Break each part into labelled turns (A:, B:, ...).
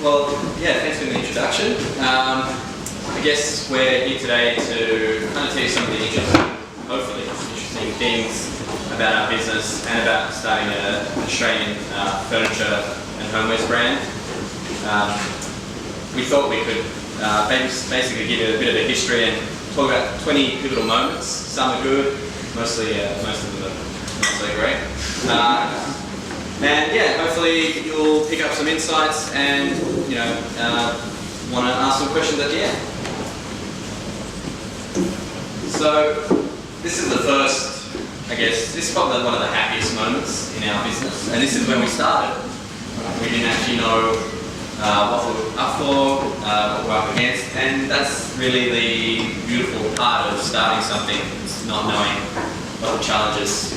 A: Well, yeah, thanks for the introduction. I guess we're here today to kind of tell you some of the hopefully interesting things about our business and about starting an Australian furniture and homewares brand. We thought we could basically give you a bit of a history and talk about 20 pivotal moments. Some are good, most of them are not so great. And yeah, hopefully you'll pick up some insights and want to ask some questions at the end. So this is the first, I guess, this is probably one of the happiest moments in our business, and this is when we started. We didn't actually know what we were up for, what we were up against, and that's really the beautiful part of starting something. It's not knowing what the challenges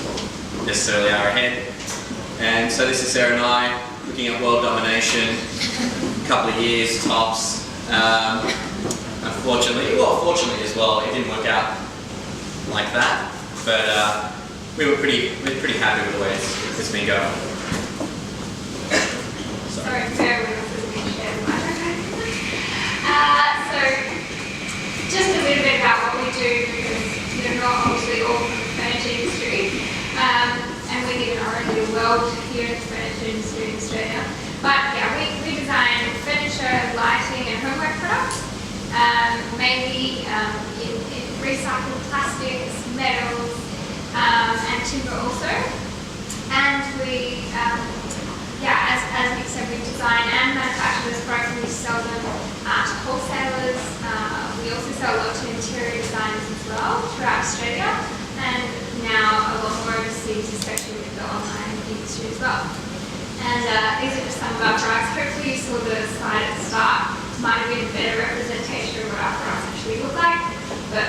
A: necessarily are ahead. And so this is Sarah and I looking at world domination, a couple of years tops. Fortunately as well, it didn't work out like that, but we're pretty happy with the way it's been going.
B: Sorry, bear with us as we share the microphone. So, just a little bit about what we do, because not obviously all from the furniture industry, and we live in our own little world here in the furniture industry in Australia. But yeah, we design furniture, lighting, and homeware products, mainly in recycled plastics, metals, and timber also. And we, as Nick said, we design and manufacture those products, and we sell them to wholesalers. We also sell a lot to interior designers as well throughout Australia, and now a lot more overseas, especially with the online industry as well. And these are just some of our products. Hopefully you saw the slide at the start. Might have been a better representation of what our products actually look like. But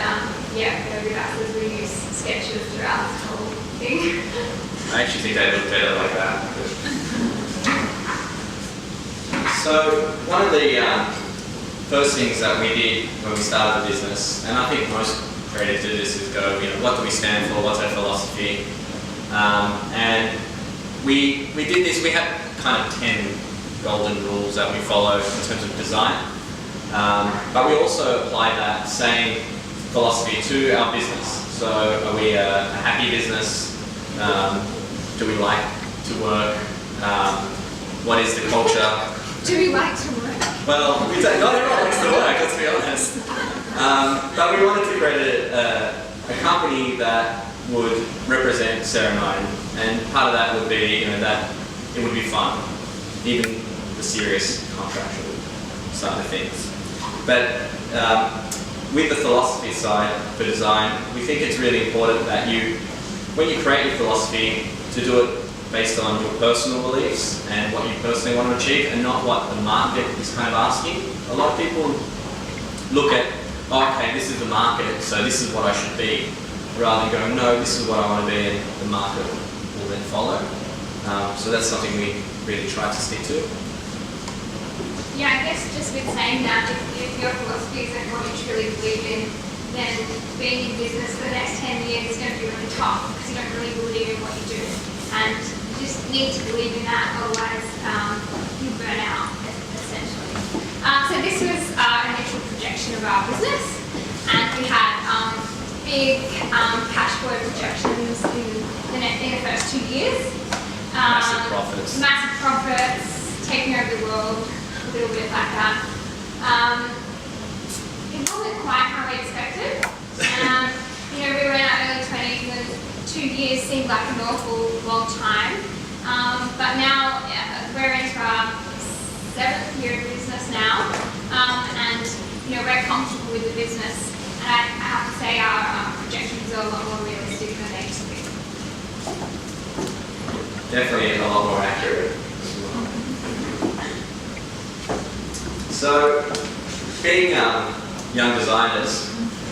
B: yeah, go with us as we use sketches throughout this whole thing.
A: I actually think they look better like that. So one of the first things that we did when we started the business, and I think most creators do this, is go, what do we stand for? What's our philosophy? And we did this. We had kind of 10 golden rules that we follow in terms of design, but we also applied that same philosophy to our business. So are we a happy business? Do we like to work? What is the culture?
B: Do we like to work?
A: Well, we don't, not everyone likes to work, let's be honest. But we wanted to create a company that would represent Sarah and I, and part of that would be that it would be fun, even the serious contractual side of things. But with the philosophy side for design, we think it's really important that when you create your philosophy, to do it based on your personal beliefs and what you personally want to achieve, and not what the market is kind of asking. A lot of people look at, okay, this is the market, so this is what I should be, rather than going, no, this is what I want to be, and the market will then follow. So that's something we really try to stick to.
B: Yeah, I guess just with saying that, if your philosophy isn't what you truly believe in, then being in business for the next 10 years is going to be really tough, because you don't really believe in what you do. And you just need to believe in that, otherwise you burn out, essentially. So this was our initial projection of our business, and we had big cash flow projections in the first 2 years.
A: Massive profits.
B: Massive profits, taking over the world, a little bit like that. It wasn't quite how we expected. We were in our early 20s, and 2 years seemed like an awful long time. But now we're into our 7th year of business now, and we're comfortable with the business. And I have to say our projections are a lot more realistic than they used to be.
A: Definitely a lot more accurate. So, being young designers,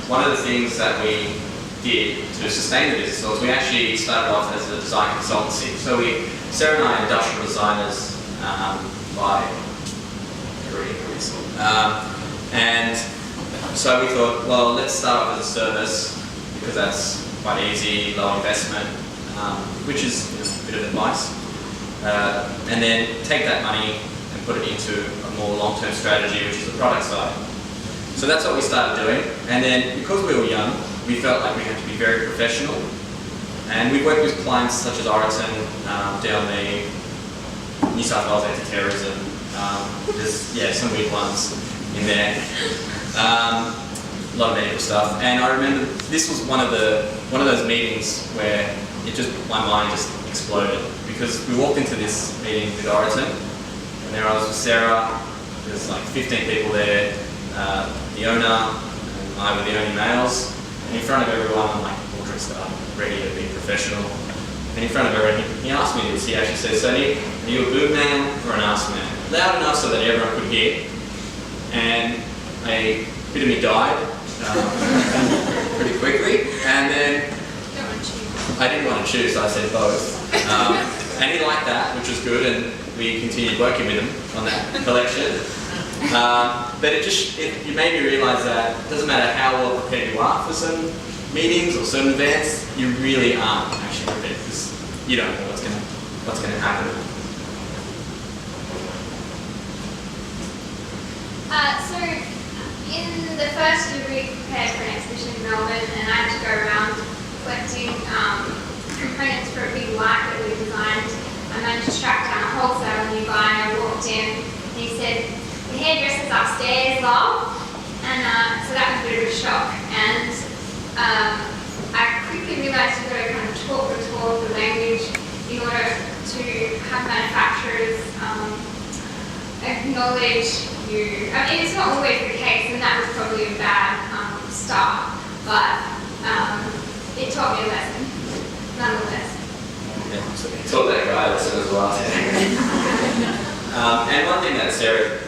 A: one of the things that we did to sustain the business was we actually started off as a design consultancy. So Sarah and I are industrial designers by degree, obviously. And so we thought, well, let's start off as a service, because that's quite easy, low investment, which is a bit of advice. and then take that money and put it into a more long-term strategy, which is the product side. So that's what we started doing, and then because we were young, we felt like we had to be very professional, and we worked with clients such as Oriton down the New South Wales anti-terrorism. There's some weird ones in there. A lot of medical stuff, and I remember this was one of those meetings where my mind just exploded, because we walked into this meeting with Oriton, and there I was with Sarah. There's like 15 people there, the owner, and I were the only males, and in front of everyone I'm like all dressed up, ready to be professional. And in front of everyone, he asked me this. He actually said, "So are you a boob man or an ass man?" Loud enough so that everyone could hear. And a bit of me died pretty quickly. And then I didn't want to choose, so I said both. And he liked that, which was good, and we continued working with him on that collection. But it made me realise that it doesn't matter how well prepared you are for certain meetings or certain events, you really aren't actually prepared, because you don't know what's going to happen.
B: So in the first year we prepared for an exhibition in Melbourne, and I had to go around collecting components for a big light that we designed. I managed to track down a wholesale new guy, and I walked in, and he said, "The hairdresser's upstairs, love." And so that was a bit of a shock. And I quickly realised you've got to kind of talk the language in order to have manufacturers acknowledge you. I mean, it's not always the case, and that was probably a bad start, but it taught me a lesson, nonetheless.
A: Yeah, taught that guy a lesson as well. And one thing that Sarah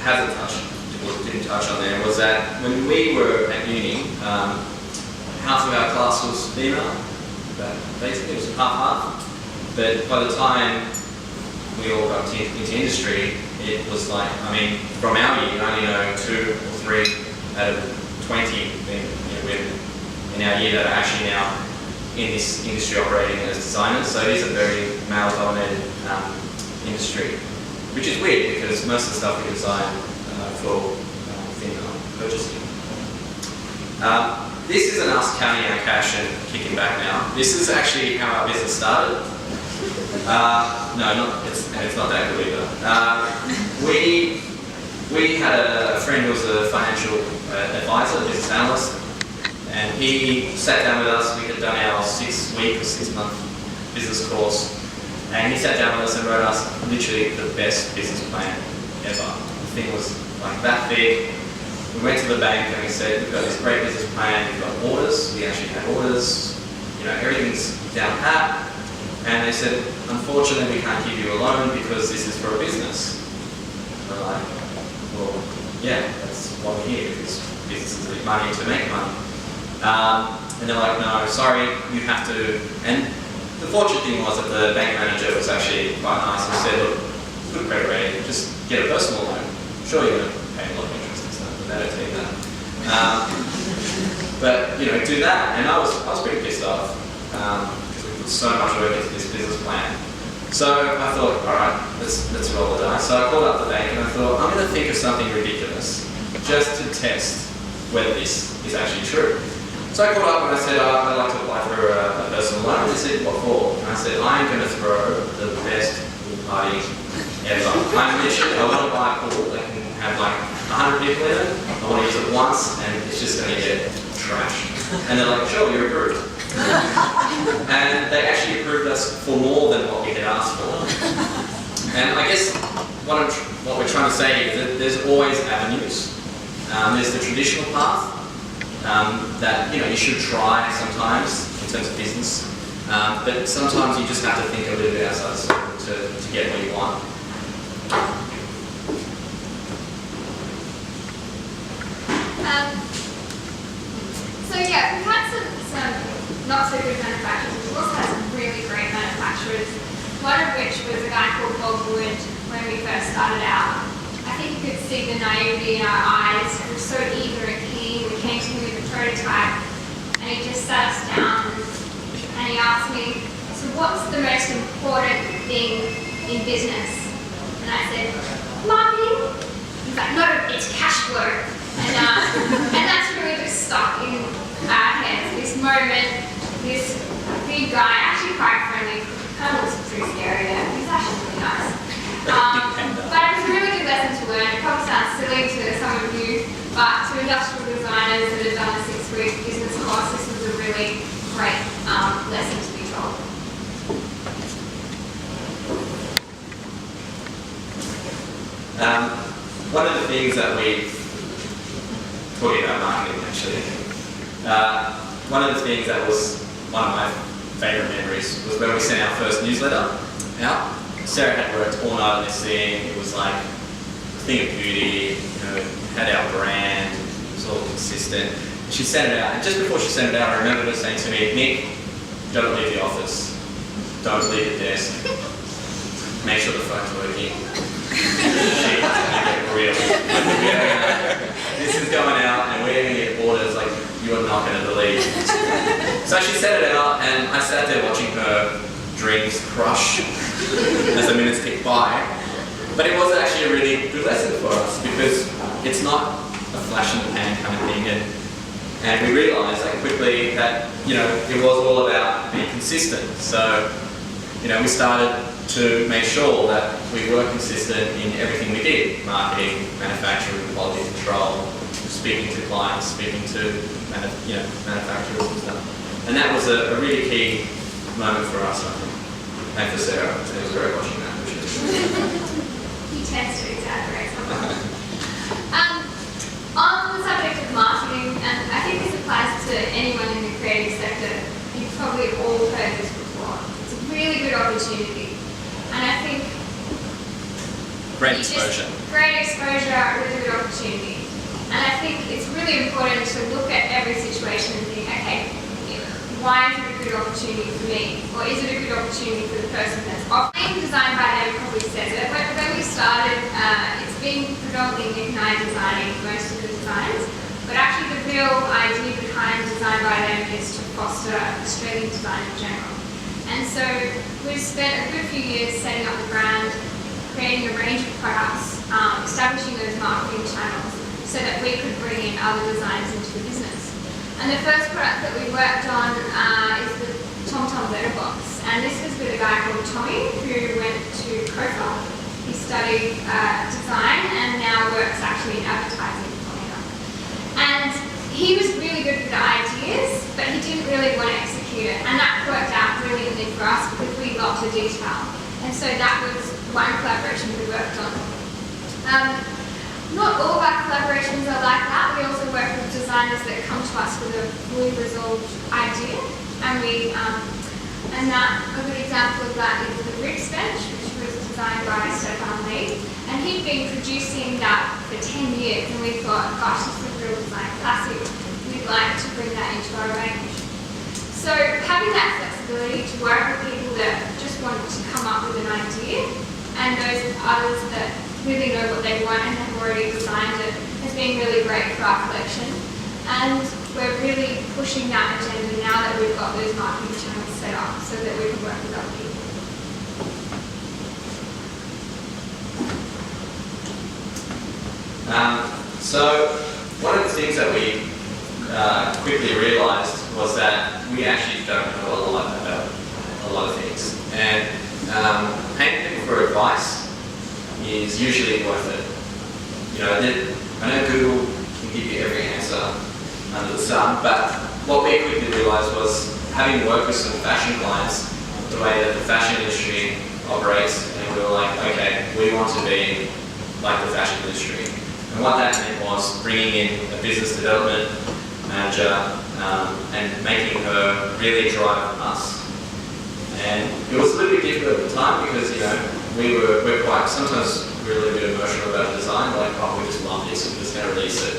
A: didn't touch on there was that when we were at uni, half of our class was female, but basically it was half-half. But by the time we all got into industry, it was like, I mean, from our year, I only know 2 or 3 out of 20 women in our year that are actually now in this industry operating as designers. So it is a very male-dominated industry, which is weird because most of the stuff we design for female purchasing. This isn't us counting our cash and kicking back now. This is actually how our business started. It's not that good either. We had a friend who was a financial advisor, a business analyst, and he sat down with us. We had done our 6-week or 6-month business course, and he sat down with us and wrote us literally the best business plan ever. The thing was like that big. We went to the bank and we said, "We've got this great business plan, we've got orders." We actually had orders, everything's down pat. And they said, "Unfortunately, we can't give you a loan because this is for a business." We're like, "Well, yeah, that's why we're here, because businesses need money to make money." And they're like, "No, sorry, you have to." And the fortunate thing was that the bank manager was actually quite nice and said, "Look, good credit rating, just get a personal loan. Sure, you're going to pay a lot of interest and stuff, but they don't take that." But do that. And I was pretty pissed off. So much work into this business plan. So I thought, all right, let's roll the dice. So I called up the bank and I thought, I'm going to think of something ridiculous just to test whether this is actually true. So I called up and I said, I'd like to apply for a personal loan. They said, "What for?" And I said, "I'm going to throw the best pool party ever. I want to buy a pool that can have like 100 people in it. I want to use it once and it's just going to get trashed." And they're like, "Sure, you're approved." And they actually approved us for more than what we had asked for. And I guess what we're trying to say is that there's always avenues. There's the traditional path that you should try sometimes in terms of business, but sometimes you just have to think a little bit outside the scope to get what you want.
B: So yeah, we've had some not so good manufacturers. We've also had some really great manufacturers, one of which was a guy called Bob Wood when we first started out. I think you could see the naivety in our eyes. We were so eager and keen. We came to him with a prototype and he just sat us down and he asked me, "So what's the most important thing in in business? And I said, marketing. He's like, no, it's cash flow. And that's really just stuck in our heads. This moment, this big guy, actually quite friendly, kind of looks pretty scary there. He's actually really nice. But it was a really good lesson to learn. It probably sounds silly to some of you, but to industrial designers that have done a 6-week business course, this was a really great lesson to be told.
A: One of the things that talking about marketing actually, one of the things that was one of my favourite memories was when we sent our first newsletter out. Sarah had worked all night on this thing. It was like a thing of beauty, had our brand, it was all consistent. She sent it out, and just before she sent it out, I remember her saying to me, Nick, don't leave the office, don't leave the desk, make sure the phone's working. Shit, it's gonna get real. This is going out, and we're gonna get orders like you are not gonna believe. So she sent it out, and I sat there watching her dreams crush as the minutes ticked by. But it was actually a really good lesson for us because it's not a flash in the pan kind of thing, and we realised like quickly that it was all about being consistent. So we started to make sure that we were consistent in everything we did: marketing, manufacturing, quality control, speaking to clients, speaking to manufacturers and stuff. And that was a really key moment for us, I think. And for Sarah, it was very watching that.
B: He tends to exaggerate sometimes. On the subject of marketing, and I think this applies to anyone in the creative sector, you've probably all heard this before. It's a really good opportunity. And I think
A: great exposure,
B: really good opportunity. And I think it's really important to look at every situation and think, okay, why is it a good opportunity for me? Or is it a good opportunity for the person that's offering? Design by Them probably says it. When we started, it's been predominantly Nick and I designing most of the designs. But actually the real idea behind Design by Them is to foster Australian design in general. And so we've spent a good few years setting up the brand, creating a range of products, establishing those marketing channels so that we could bring in other designs into the business. And the first product that we worked on is the TomTom letterbox. And this was with a guy called Tommy who went to COFA. He studied design and now works actually in advertising. And he was really good with the ideas, but he didn't really want to execute it. And that worked out brilliantly for us because we loved the detail. And so that was one collaboration we worked on. Not all of our collaborations are like that. We also work with designers that come to us with a fully resolved idea. And a good example of that is the Ribs Bench, which was designed by Stefan Lee. And he'd been producing that for 10 years, and we thought, gosh, this is a real design classic. We'd like to bring that into our range. So having that flexibility to work with people that just want to come up with an idea, and those others that really know what they want and have already designed it, has been really great for our collection. And we're really pushing that agenda now that we've got those marketing channels set up so that we can work with other people.
A: So one of the things that we quickly realised was that we actually don't know a lot about a lot of things. And paying people for advice is usually worth it. I know Google can give you every answer under the sun, but what we quickly realised was, having worked with some fashion clients, the way that the fashion industry operates, and we were like, okay, we want to be like the fashion industry. And what that meant was bringing in a business development manager and making her really drive us. And it was a little bit difficult at the time because we're quite, sometimes we're a little bit emotional about design, like, oh, we just love this, we're just going to release it.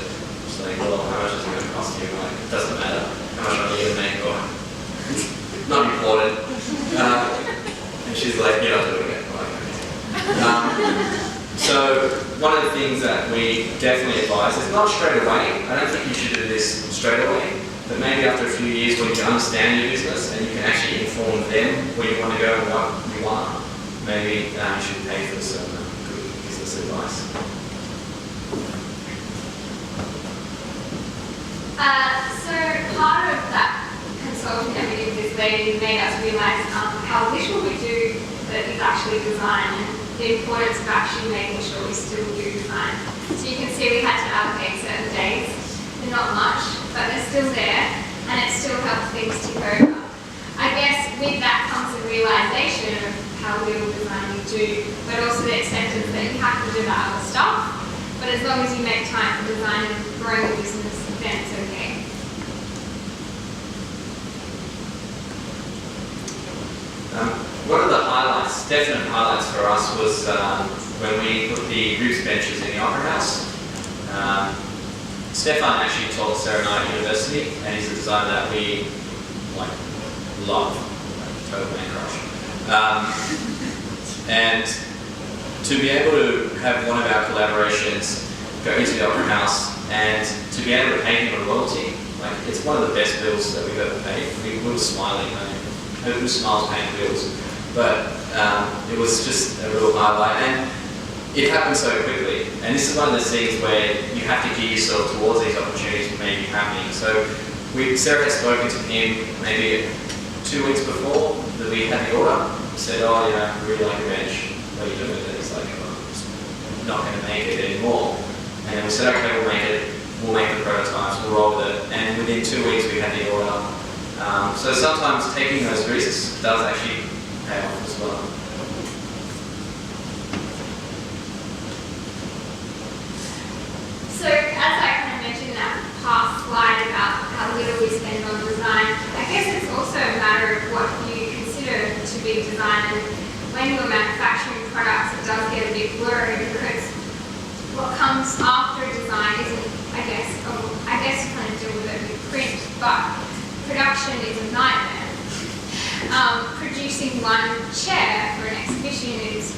A: It's like, well, how much is it going to cost you? Like, it doesn't matter. How much money are you going to make? Or, not important. And she's like, you're not doing it. So one of the things that we definitely advise is not straight away. I don't think you should do this straight away, but maybe after a few years when you understand your business and you can actually inform them where you want to go and what you want, maybe you should pay for some good business advice.
B: So part of that consulting that we did is they made us realise how little we do that is actually design, and the importance of actually making sure we still do design. So you can see we had to allocate certain days. They're not much, but they're still there, and it still helps things tick over. I guess with that comes a realisation of how little design you do, but also the acceptance that you have to do that other stuff. But as long as you make time for design and growing the business, then it's okay.
A: One of the highlights, definite highlights for us was when we put the roof benches in the Opera House. Stefan actually taught Sarah and I at university, and he's a designer that we love, total man crush. And to be able to have one of our collaborations go into the Opera House and to be able to pay him a royalty, it's one of the best bills that we've ever paid. We were smiling, who smiles paying bills? But it was just a real highlight, and it happened so quickly. And this is one of the scenes where you have to gear yourself towards these opportunities maybe happening. So Sarah had spoken to him maybe 2 weeks before that we had the order. He said, "Oh, I really like your bench. What are you doing with it?" He's like, "I'm not going to make it anymore." And we said, "Okay, we'll make it. We'll make the prototypes. We'll roll with it." And within 2 weeks, we had the order. So sometimes taking those risks does actually pay off as well.
B: So as I kind of mentioned in that past slide about how little we spend on design, I guess it's also a matter of what you consider to be design. And when you're manufacturing products, it does get a bit blurry because what comes after design isn't, I guess you kind of deal with it with print, but production is a nightmare. Producing one chair for an exhibition is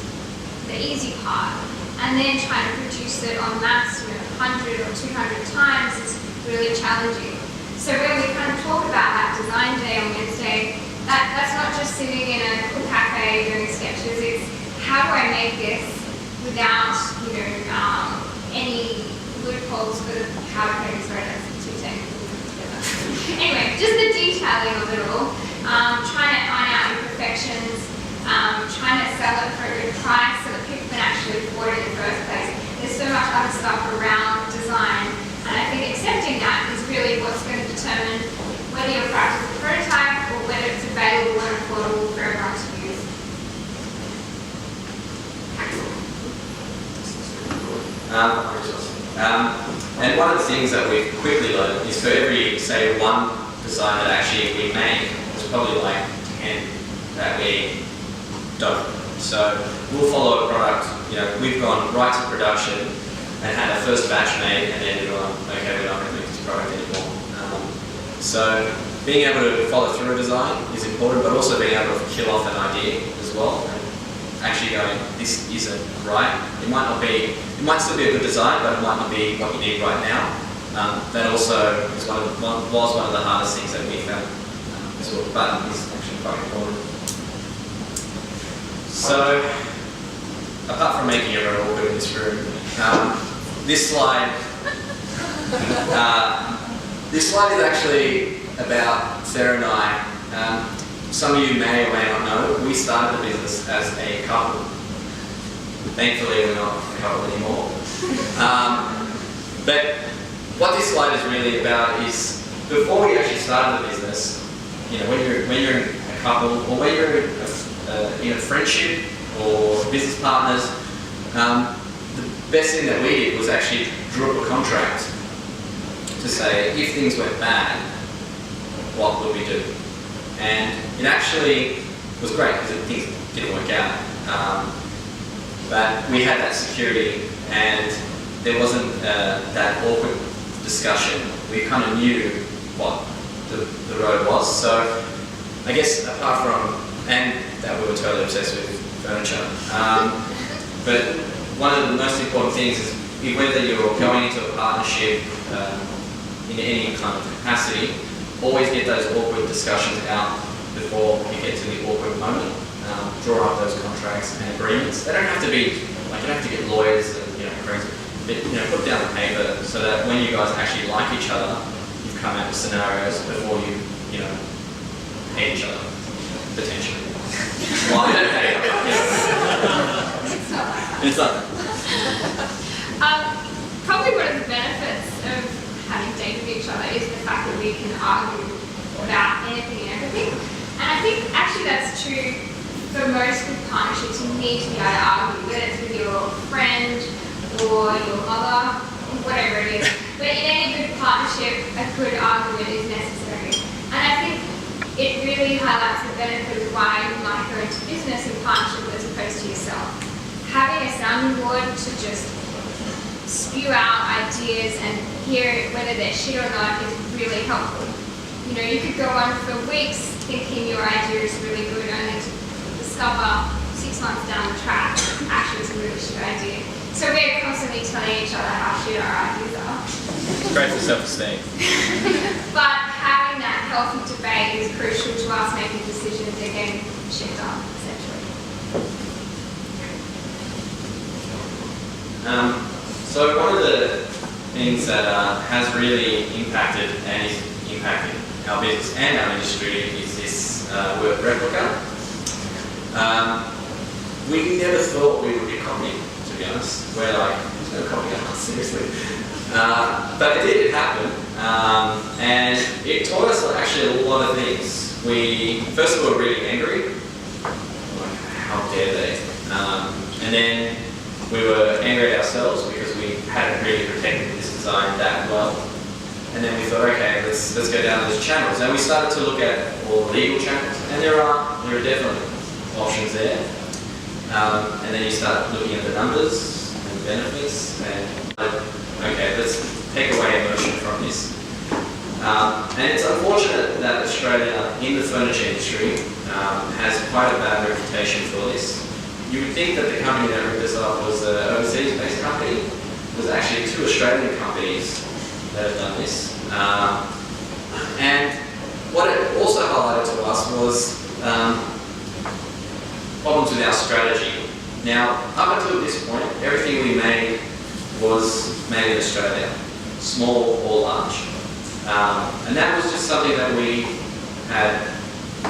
B: the easy part, and then trying to produce it en masse 100 or 200 times is really challenging. So when we kind of talk about that design day on Wednesday, that's not just sitting in a cool cafe doing sketches, it's how do I make this without any loopholes for how to put it together. Anyway, just the detailing of it all, trying to iron out imperfections, trying to sell it for a good price so that people can actually afford it in the first place. There's so much other stuff around design, and I think accepting that is really what's going to determine whether your product is a prototype or whether it's available and affordable for everyone to use.
A: And one of the things that we've quickly learned is for every, say, one design that actually we make, there's probably like 10 that we don't. So we'll follow a product, we've gone right to production and had our first batch made, and then we're like, okay, we're not going to make this product anymore. So being able to follow through a design is important, but also being able to kill off an idea as well. Actually going, this isn't right. It might still be a good design, but it might not be what you need right now. That also is one of the hardest things that we found as well, but it's actually quite important. So, apart from making everyone awkward in this room, this slide is actually about Sarah and I. Some of you may or may not know, we started the business as a couple. Thankfully, we're not a couple anymore. But what this slide is really about is, before we actually started the business, when you're a couple, or when you're in a friendship or business partners, the best thing that we did was actually draw up a contract to say, if things went bad, what would we do? And it actually was great because things didn't work out. But we had that security, and there wasn't that awkward discussion. We kind of knew what the road was. So I guess apart from, and that we were totally obsessed with furniture. But one of the most important things is whether you're going into a partnership in any kind of capacity, always get those awkward discussions out before you get to the awkward moment. draw up those contracts and agreements. They don't have to be, like, you don't have to get lawyers and, crazy. But, put down the paper so that when you guys actually like each other, you've come out with scenarios before you, hate each other, potentially. Well, I don't hate each other. It's not.
B: Probably one of the benefits of having dated each other is the fact that we can argue about anything and everything. And I think actually that's true for most good partnerships. You need to be able to argue, whether it's with your friend or your mother, whatever it is. But in any good partnership, a good argument is necessary. And I think it really highlights the benefit of why you might go into business in partnership as opposed to yourself. Having a sounding board to just spew out ideas and hear whether they're shit or not is really helpful. You could go on for weeks thinking your idea is really good, only to discover 6 months down the track, actually it's a really shit idea. So we're constantly telling each other how shit our ideas are.
C: It's great for self-esteem.
B: But having that healthy debate is crucial to us making decisions and getting shit done, essentially.
A: So one of the things that has really impacted and is impacting our business and our industry is this word replica. We never thought we would be copied, to be honest. We're like, there's no copying us, seriously. But it did happen, and it taught us actually a lot of things. First we were really angry, like, how dare they? And then we were angry at ourselves because we hadn't really protected this design that well. And then we thought, okay, let's go down those channels. And we started to look at all the legal channels, and there are definitely options there. And then you start looking at the numbers and the benefits, and okay, let's take away emotion from this. And it's unfortunate that Australia, in the furniture industry, has quite a bad reputation for this. You would think that the company that ripped us off was an overseas-based company. It was actually 2 Australian companies that have done this. And what it also highlighted to us was problems with our strategy. Now, up until this point, everything we made was made in Australia, small or large. And that was just something that we had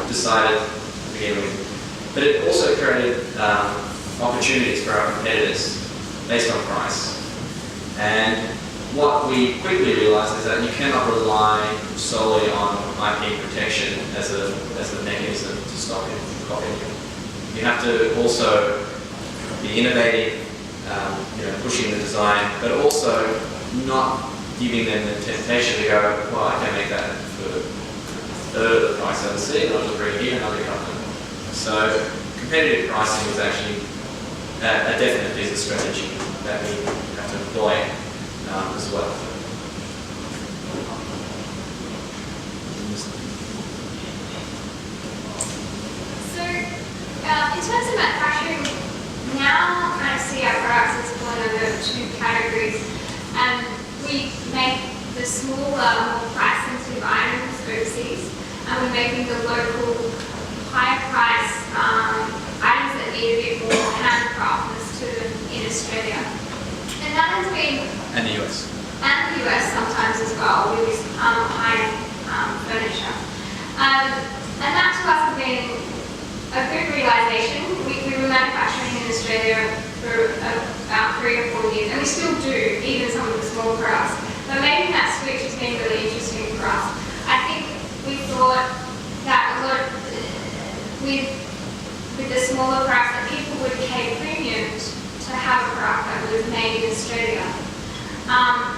A: decided to begin with. But it also created opportunities for our competitors based on price. And what we quickly realised is that you cannot rely solely on IP protection as a mechanism to stop it from copying you. You have to also be innovative, pushing the design, but also not giving them the temptation to go, well, I can make that for a third of the price overseas, and I'll just bring it here and I'll cut them. So competitive pricing was actually a definite business strategy that we have to employ as well.
B: So in terms of manufacturing, now kind of see our products as one of the 2 categories. We make the smaller, more price-sensitive items overseas, and we're making the local, higher price items that need a bit more handcraftness to them in Australia. And that has been...
C: And the US.
B: And the US sometimes as well, with this high furniture. And that to us has been a good realisation. We were manufacturing in Australia for about 3 or 4 years, and we still do, even some of the small products. But making that switch has been really interesting for us. I think we thought that a lot of, with the smaller products, that people would pay premium to have a product that was made in Australia.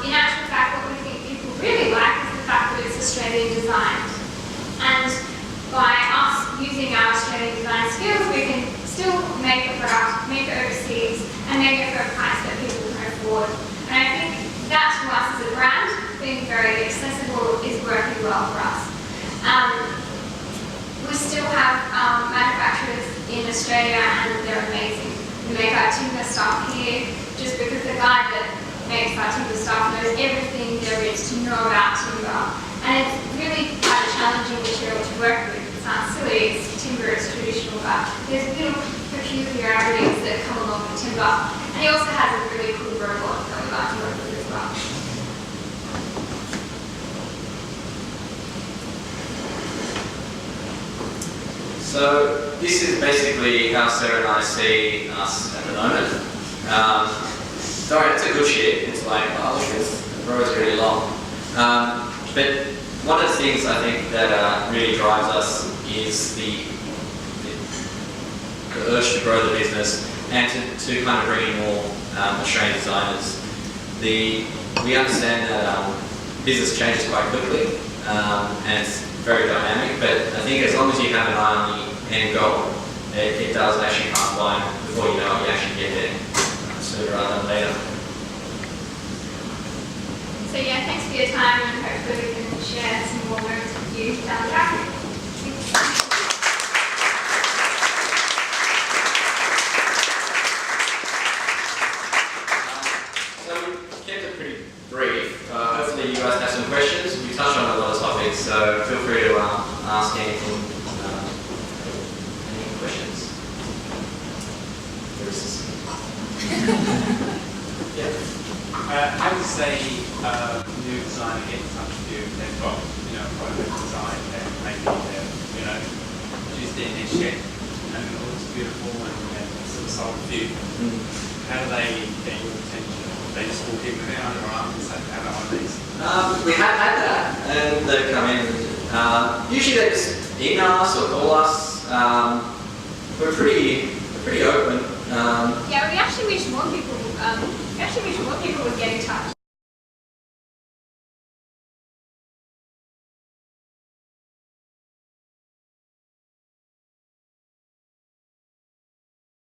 B: In actual fact, what we think people really like is the fact that it's Australian designed. And by us using our Australian design skills, we can still make a product, make it overseas, and make it for a price that people can afford. And I think that to us as a brand, being very accessible, is working well for us. We still have manufacturers in Australia, and they're amazing. We make our timber stuff here, just because the guy that makes our timber stuff knows everything there is to know about timber. And it's really quite a challenging material to work with. It's not silly, it's timber, it's traditional but there's little peculiarities that come along with timber. And he also has a really cool robot that we like to work with as well.
A: So this is basically how Sarah and I see us at the moment. Sorry, it's a good ship. It's like, oh look, the road's really long. But one of the things I think that really drives us is the urge to grow the business and to kind of bring in more Australian designers. We understand that business changes quite quickly and it's very dynamic, but I think as long as you have an eye on the end goal, it does actually pass by. Before you know it, you actually get there sooner rather than later.
B: So yeah, thanks for your time, and hopefully we can share some more words with you down the track.
A: So we kept it pretty brief. Hopefully you guys have some questions. We touched on a lot of topics, so feel free to ask anything. Any questions? Yeah.
D: How does a new designer get in touch with you if they've got, private design, maybe they've, produced it in their shed and it looks beautiful and sort of sold a few. How do they get your attention? They just walk in with their underarm and say, how do I want these?
A: We have had that, and they've come in. Usually they just email us or call us. We're pretty open.
B: Yeah, we actually wish more people would get in touch.